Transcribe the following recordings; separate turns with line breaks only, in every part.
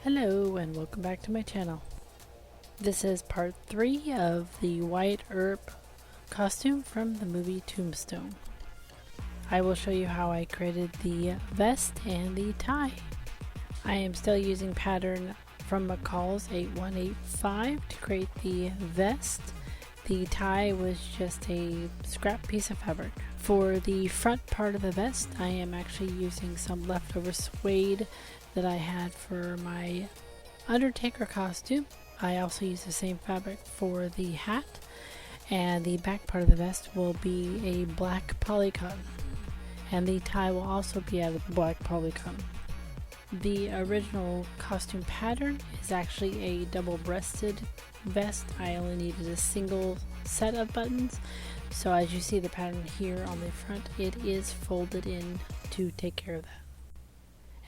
Hello and welcome back to my channel. This is part 3 of the Wyatt Erp costume from the movie Tombstone. I will show you how I created the vest and the tie. I am still using pattern from McCall's 8185 to create the vest. The tie was just a scrap piece of fabric. For the front part of the vest, I am actually using some leftover suede that I had for my Undertaker costume. I also use the same fabric for the hat, and the back part of the vest will be a black polycotton, and the tie will also be out of black polycotton. The original costume pattern is actually a double-breasted vest. I only needed a single set of buttons, so as you see the pattern here on the front, it is folded in to take care of that.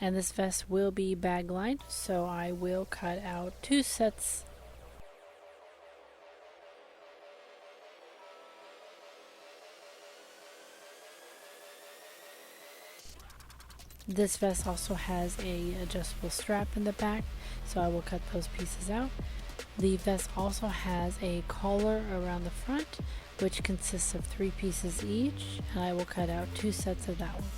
And this vest will be bag lined, so I will cut out 2 sets. This vest also has a adjustable strap in the back, so I will cut those pieces out. The vest also has a collar around the front, which consists of 3 pieces each, and I will cut out 2 sets of that one.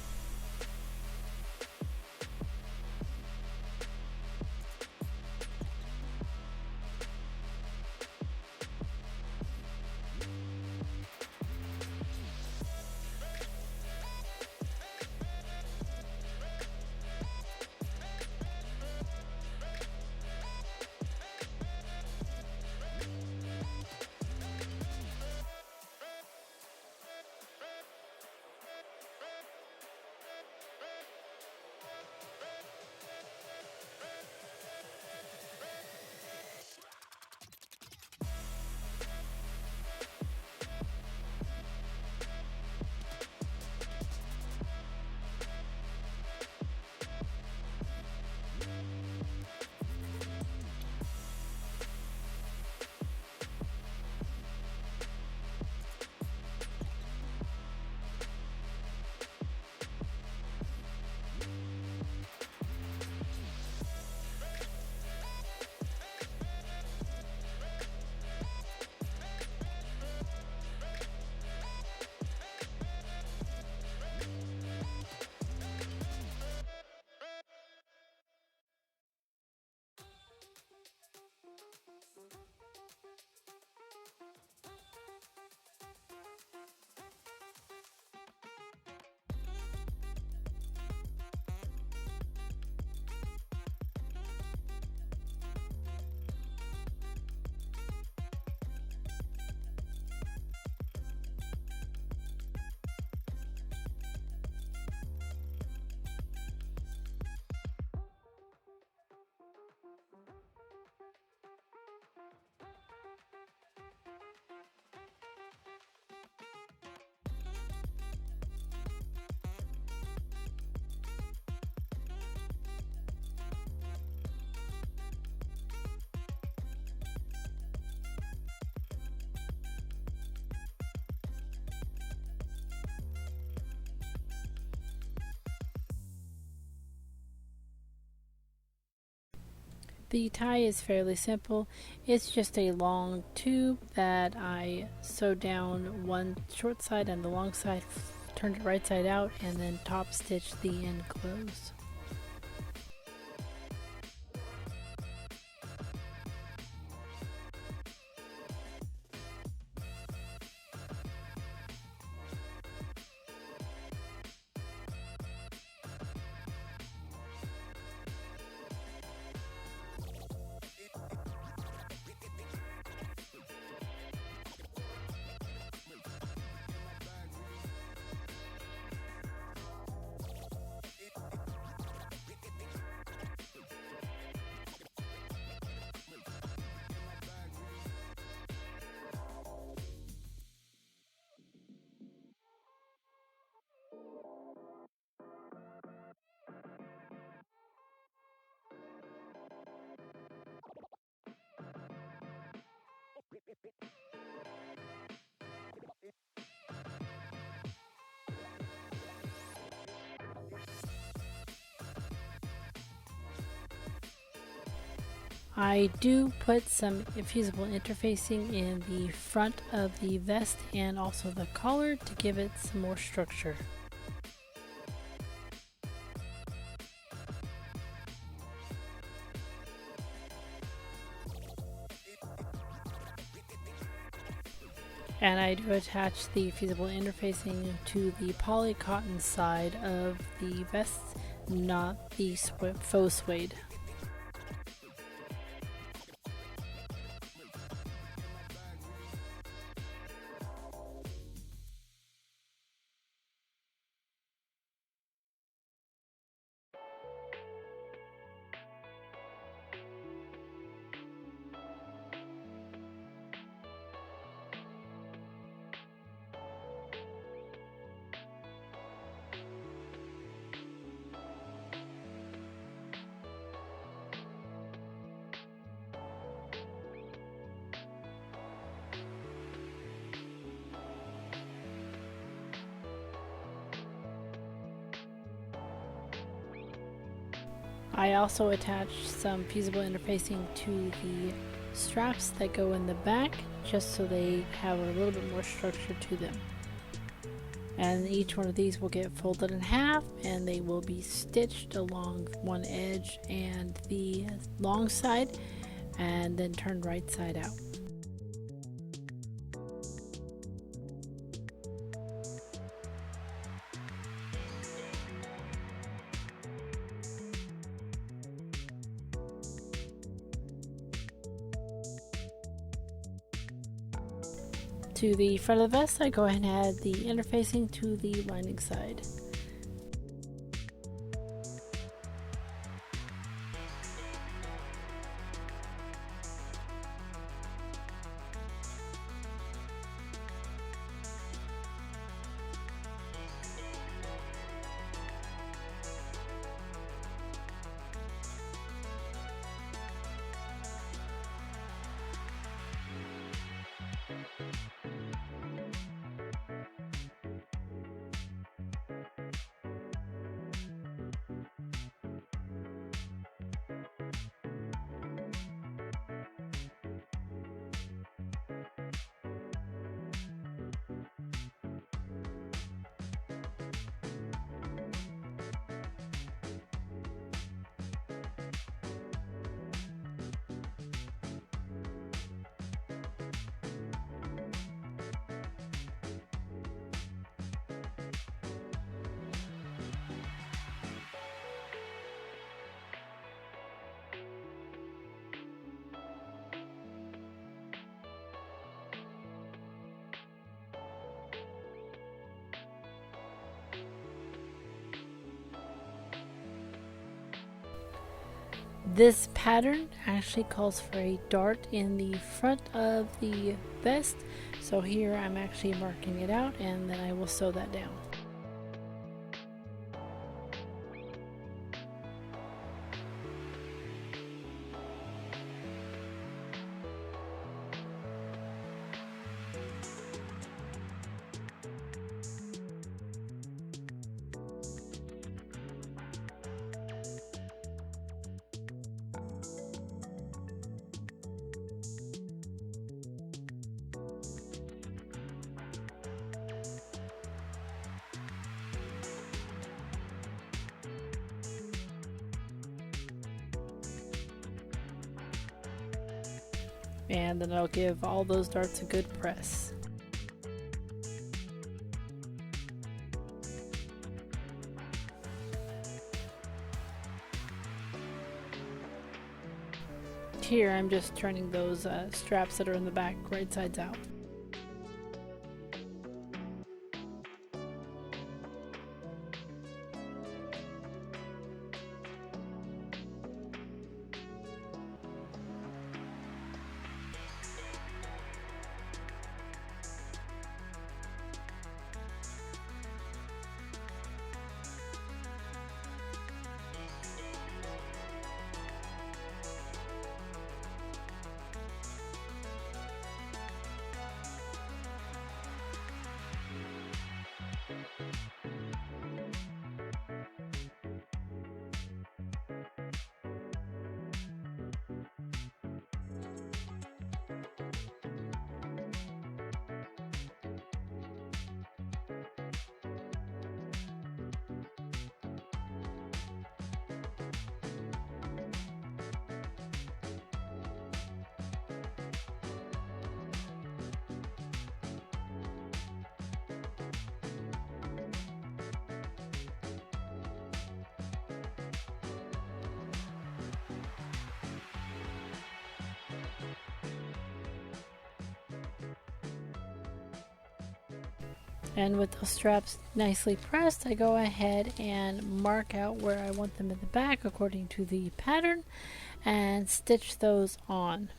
The tie is fairly simple. It's just a long tube that I sewed down one short side and the long side, turned it right side out, and then top stitched the end closed. I do put some fusible interfacing in the front of the vest and also the collar to give it some more structure. And I do attach the fusible interfacing to the poly cotton side of the vest, not the faux suede. I also attached some fusible interfacing to the straps that go in the back, just so they have a little bit more structure to them. And each one of these will get folded in half and they will be stitched along one edge and the long side, and then turned right side out. To the front of the vest, I go ahead and add the interfacing to the lining side. This pattern actually calls for a dart in the front of the vest, so here I'm actually marking it out and then I will sew that down. And then I'll give all those darts a good press. Here I'm just turning those straps that are in the back right sides out. And with those straps nicely pressed, I go ahead and mark out where I want them in the back according to the pattern and stitch those on.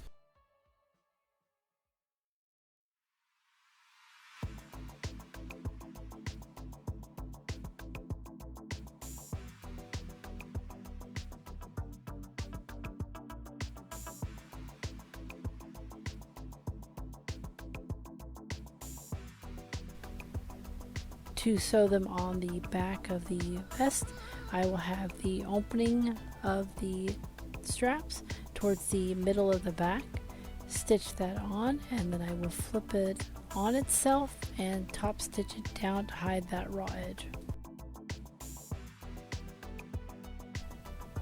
To sew them on the back of the vest, I will have the opening of the straps towards the middle of the back, stitch that on, and then I will flip it on itself and top stitch it down to hide that raw edge.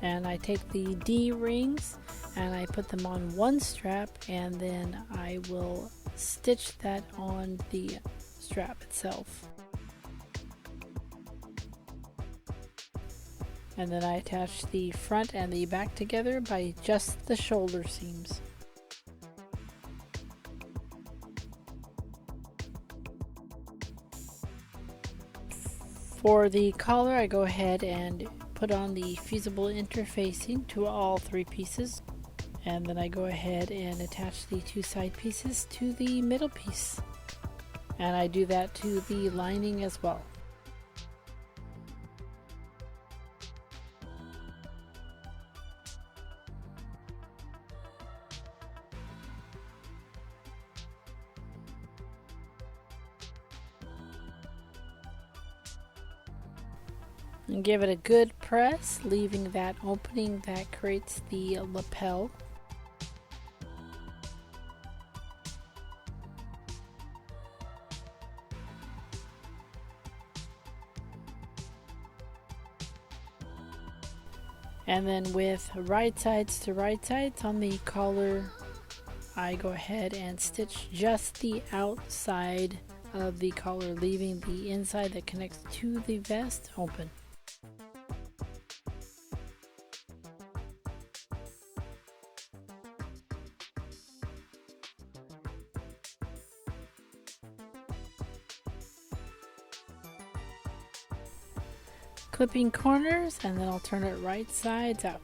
And I take the D rings and I put them on one strap, and then I will stitch that on the strap itself. And then I attach the front and the back together by just the shoulder seams. For the collar, I go ahead and put on the fusible interfacing to all three pieces, and then I go ahead and attach the two side pieces to the middle piece, and I do that to the lining as well. And give it a good press, leaving that opening that creates the lapel. And then with right sides to right sides on the collar, I go ahead and stitch just the outside of the collar, leaving the inside that connects to the vest open. Clipping corners, and then I'll turn it right sides out.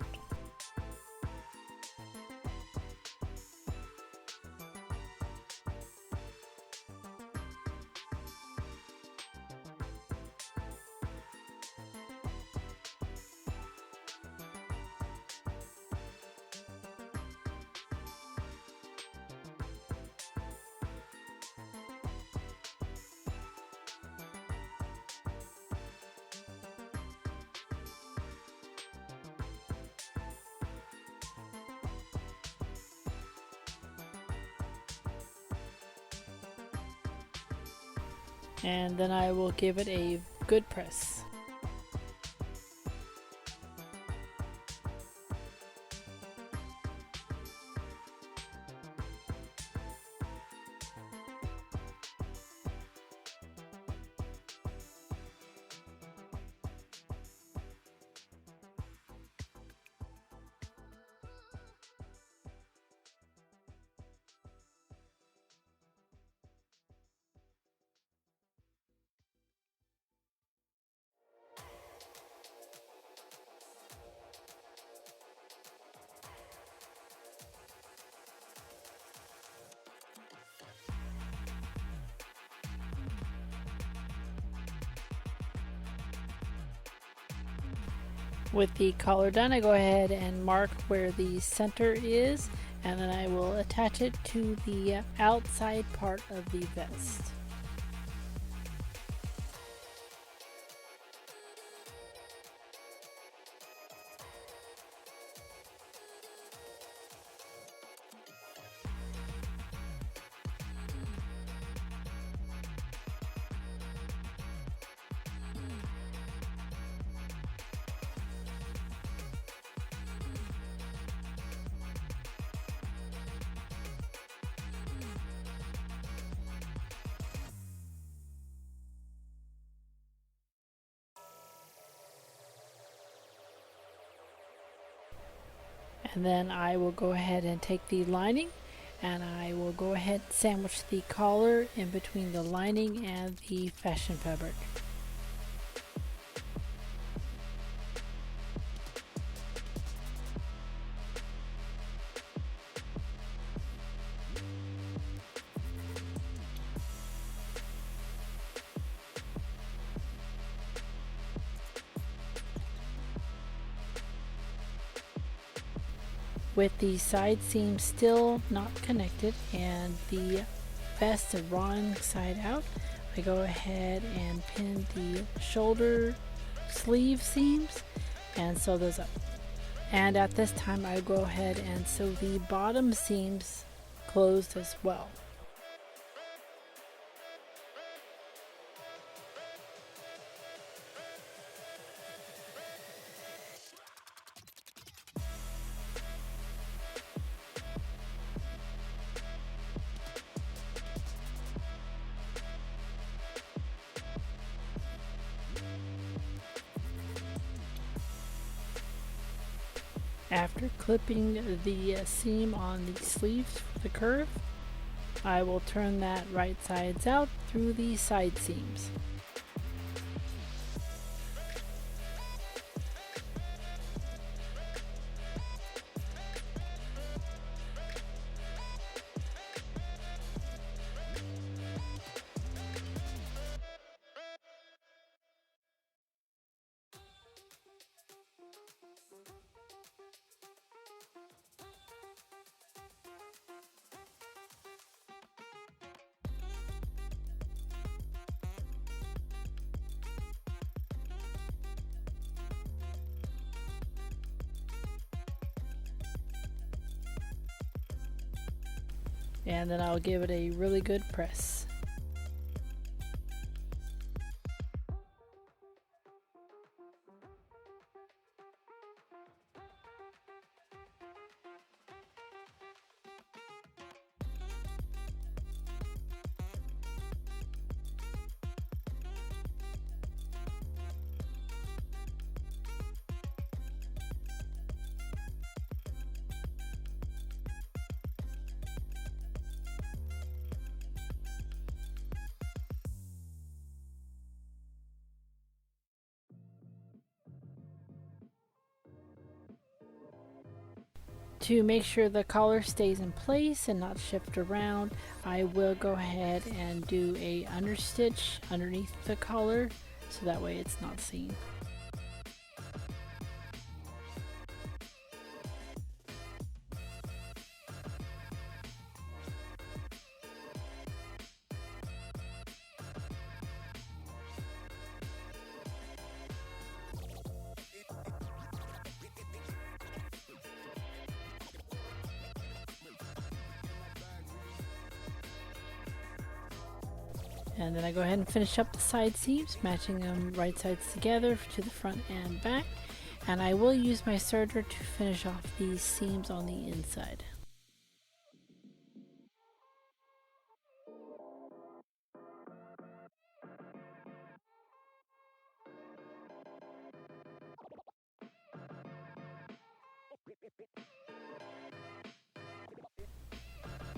And then I will give it a good press. With the collar done, I go ahead and mark where the center is, and then I will attach it to the outside part of the vest. And then I will go ahead and take the lining And I will go ahead and sandwich the collar in between the lining and the fashion fabric. With the side seam still not connected and the vest wrong side out, I go ahead and pin the shoulder sleeve seams and sew those up. And at this time I go ahead and sew the bottom seams closed as well. After clipping the seam on the sleeves for the curve, I will turn that right sides out through the side seams. And then I'll give it a really good press. To make sure the collar stays in place and not shift around, I will go ahead and do a understitch underneath the collar so that way it's not seen. And then I go ahead and finish up the side seams, matching them right sides together to the front and back. And I will use my serger to finish off these seams on the inside.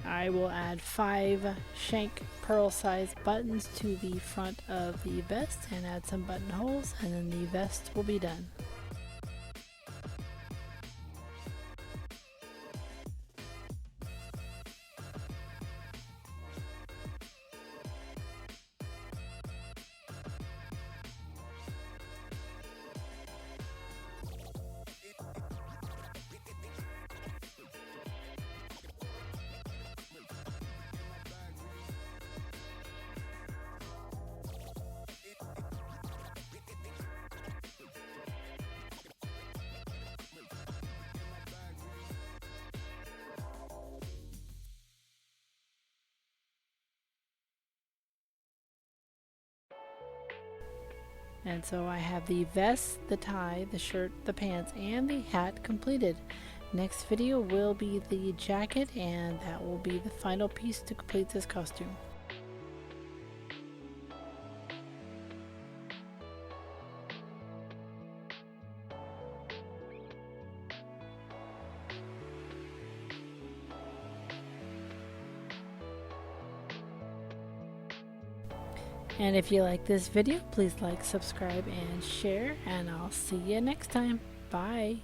I will add 5 shank pearl size buttons to the front of the vest and add some buttonholes, and then the vest will be done. And so I have the vest, the tie, the shirt, the pants, and the hat completed. Next video will be the jacket, and that will be the final piece to complete this costume. And if you like this video, please like, subscribe, and share, and I'll see you next time. Bye.